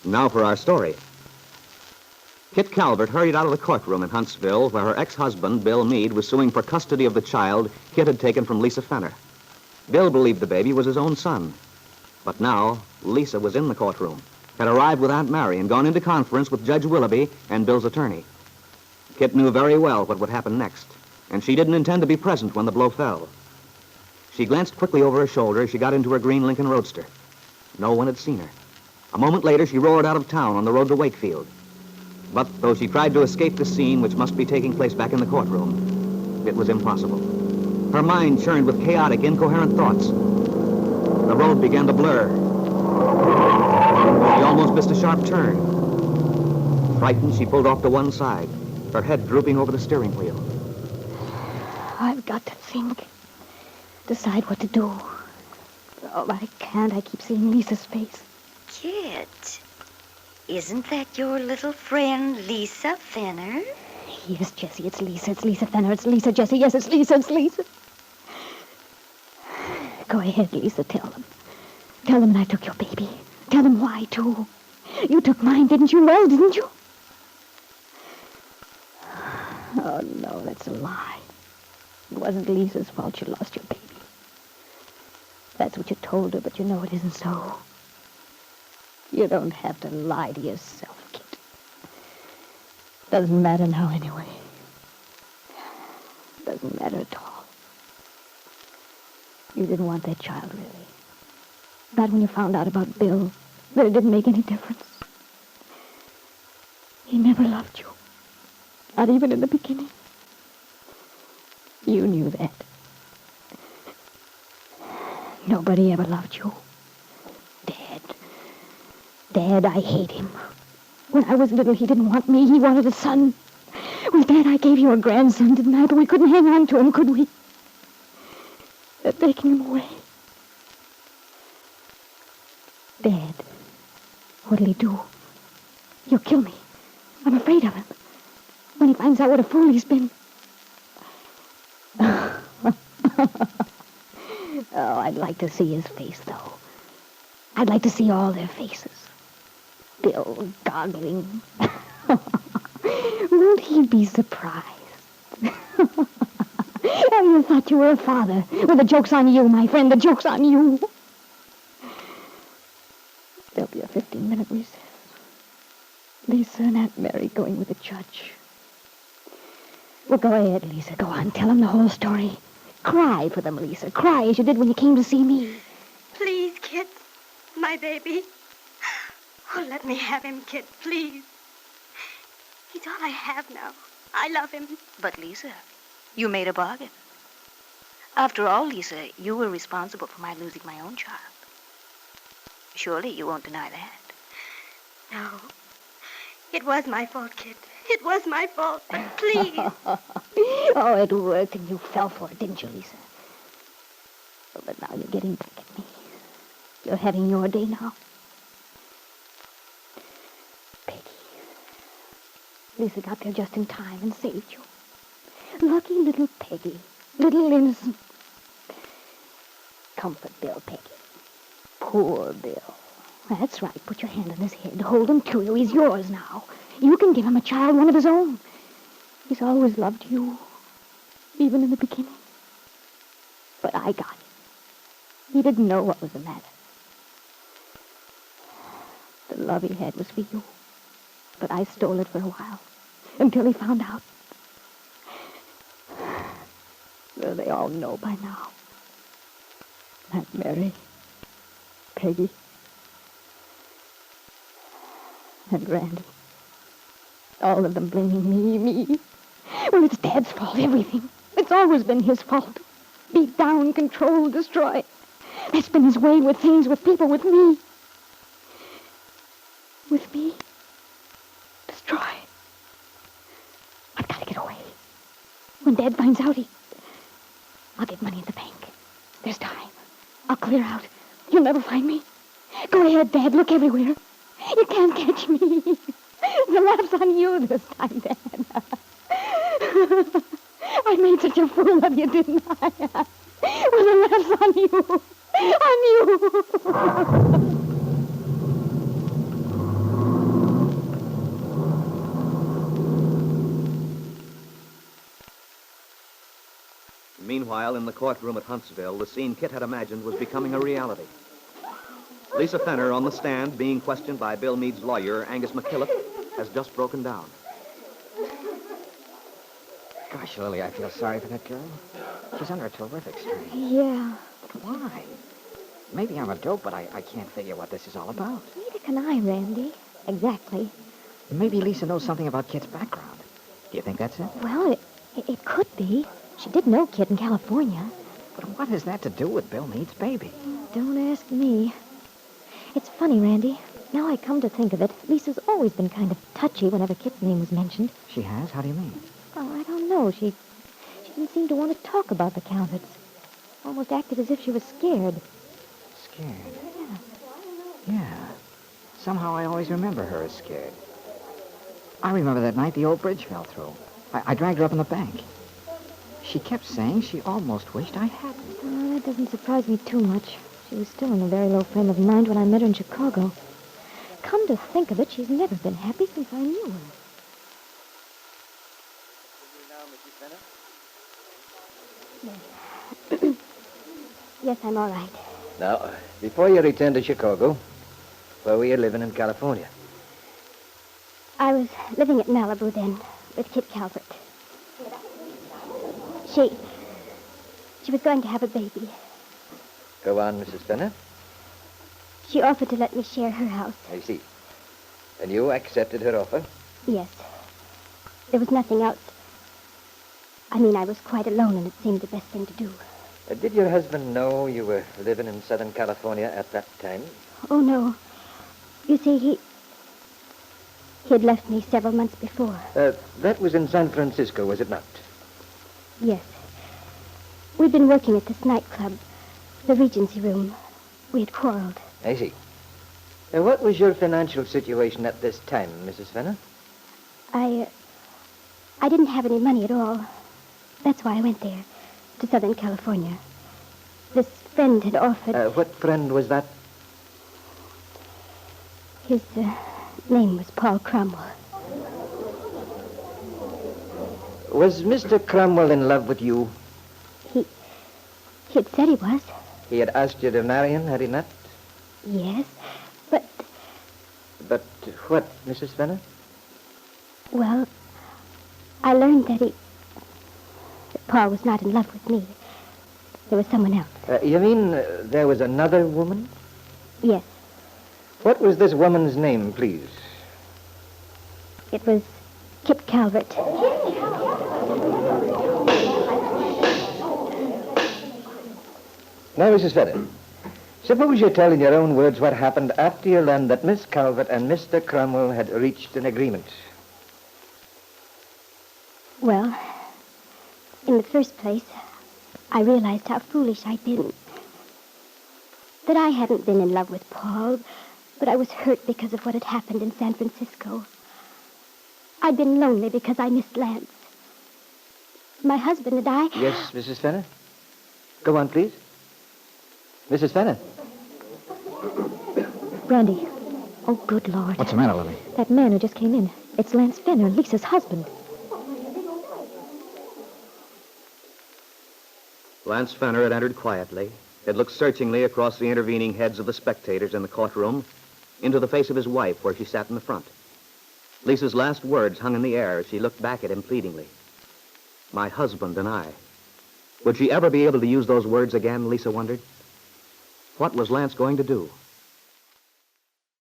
Now for our story. Kit Calvert hurried out of the courtroom in Huntsville where her ex-husband, Bill Meade, was suing for custody of the child Kit had taken from Lisa Fenner. Bill believed the baby was his own son. But now, Lisa was in the courtroom, had arrived with Aunt Mary and gone into conference with Judge Willoughby and Bill's attorney. Kit knew very well what would happen next, and she didn't intend to be present when the blow fell. She glanced quickly over her shoulder as she got into her green Lincoln Roadster. No one had seen her. A moment later, she roared out of town on the road to Wakefield. But though she tried to escape the scene which must be taking place back in the courtroom, it was impossible. Her mind churned with chaotic, incoherent thoughts. The road began to blur. She almost missed a sharp turn. Frightened, she pulled off to one side, her head drooping over the steering wheel. I've got to think. Decide what to do. Oh, I can't. I keep seeing Lisa's face. Kit, isn't that your little friend, Lisa Fenner? Yes, Jessie, it's Lisa. It's Lisa Fenner. It's Lisa, Jessie. Yes, it's Lisa. It's Lisa. Go ahead, Lisa. Tell them. Tell them that I took your baby. Tell them why, too. You took mine, didn't you? Well, didn't you? Oh, no, that's a lie. It wasn't Lisa's fault you lost your baby. That's what you told her, but you know it isn't so. You don't have to lie to yourself, Kit. Doesn't matter now anyway. Doesn't matter at all. You didn't want that child, really. Not when you found out about Bill, that it didn't make any difference. He never loved you. Not even in the beginning. You knew that. Nobody ever loved you. Dad, I hate him. When I was little, he didn't want me. He wanted a son. With that, I gave you a grandson, didn't I? But we couldn't hang on to him, could we? They're taking him away. Dad, what'll he do? He'll kill me. I'm afraid of him. When he finds out what a fool he's been. Oh, I'd like to see his face, though. I'd like to see all their faces. Bill goggling. Won't he be surprised? And you thought you were a father. Well, the joke's on you, my friend. The joke's on you. There'll be a 15-minute recess. Lisa and Aunt Mary going with the judge. Well, go ahead, Lisa. Go on. Tell them the whole story. Cry for them, Lisa. Cry as you did when you came to see me. Please, Kit. My baby. Oh, let me have him, Kit, please. He's all I have now. I love him. But, Lisa, you made a bargain. After all, Lisa, you were responsible for my losing my own child. Surely you won't deny that. No. It was my fault, Kit. It was my fault, but please. Oh, it worked and you fell for it, didn't you, Lisa? Oh, but now you're getting back at me. You're having your day now. Peggy. Lisa got there just in time and saved you. Lucky little Peggy. Little innocent. Comfort Bill, Peggy. Poor Bill. That's right. Put your hand on his head. Hold him to you. He's yours now. You can give him a child, one of his own. He's always loved you. Even in the beginning. But I got him. He didn't know what was the matter. The love he had was for you. But I stole it for a while. Until he found out. Well, they all know by now. Aunt Mary. Peggy. And Randy. All of them blaming me. Well, it's Dad's fault, everything. It's always been his fault. Beat down, control, destroy. That's been his way with things, with people, with me. With me. Destroy. I've got to get away. When Dad finds out, I'll get money in the bank. There's time. I'll clear out. You'll never find me. Go ahead, Dad. Look everywhere. You can't catch me. The laugh's on you this time, Dad. I made such a fool of you, didn't I? Well, the laugh's on you. On you. Meanwhile, in the courtroom at Huntsville, the scene Kit had imagined was becoming a reality. Lisa Fenner, on the stand, being questioned by Bill Meade's lawyer, Angus McKillop, has just broken down. Gosh, Lily, I feel sorry for that girl. She's under a terrific strain. Yeah. But why? Maybe I'm a dope, but I can't figure what this is all about. Neither can I, Randy. Exactly. Maybe Lisa knows something about Kit's background. Do you think that's it? Well, it could be. She did know Kit in California. But what has that to do with Bill Meade's baby? Don't ask me. It's funny, Randy. Now I come to think of it, Lisa's always been kind of touchy whenever Kit's name was mentioned. She has? How do you mean? Oh, I don't know. She didn't seem to want to talk about the Calverts. Almost acted as if she was scared. Scared? Yeah. Yeah. Somehow I always remember her as scared. I remember that night the old bridge fell through. I dragged her up in the bank. She kept saying she almost wished I hadn't. Oh, that doesn't surprise me too much. She was still in a very low frame of mind when I met her in Chicago. Come to think of it, she's never been happy since I knew her. Yes. Yes, I'm all right. Now, before you returned to Chicago, where were you living in California? I was living at Malibu then with Kit Calvert. She was going to have a baby. Go on, Mrs. Fenner. She offered to let me share her house. I see. And you accepted her offer? Yes. There was nothing else. I mean, I was quite alone, and it seemed the best thing to do. Did your husband know you were living in Southern California at that time? Oh, no. You see, he had left me several months before. That was in San Francisco, was it not? Yes. We'd been working at this nightclub, the Regency Room. We had quarreled. I see. What was your financial situation at this time, Mrs. Fenner? I didn't have any money at all. That's why I went there, to Southern California. This friend had offered... What friend was that? His name was Paul Cromwell. Was Mr. Cromwell in love with you? He had said he was. He had asked you to marry him, had he not? Yes, but... But what, Mrs. Fenner? Well, I learned that Paul was not in love with me. There was someone else. You mean there was another woman? Yes, What was this woman's name, please? it was Kit Calvert. Now, Mrs. Fenner, suppose you tell in your own words what happened after you learned that Miss Calvert and Mr. Cromwell had reached an agreement. Well, in the first place, I realized how foolish I'd been. That I hadn't been in love with Paul, but I was hurt because of what had happened in San Francisco. I'd been lonely because I missed Lance. My husband and I... Yes, Mrs. Fenner? Go on, please. Mrs. Fenner? Randy. Oh, good Lord. What's the matter, Lily? That man who just came in. It's Lance Fenner, Lisa's husband. Lance Fenner had entered quietly, had looked searchingly across the intervening heads of the spectators in the courtroom into the face of his wife where she sat in the front. Lisa's last words hung in the air as she looked back at him pleadingly. My husband and I. Would she ever be able to use those words again, Lisa wondered? What was Lance going to do?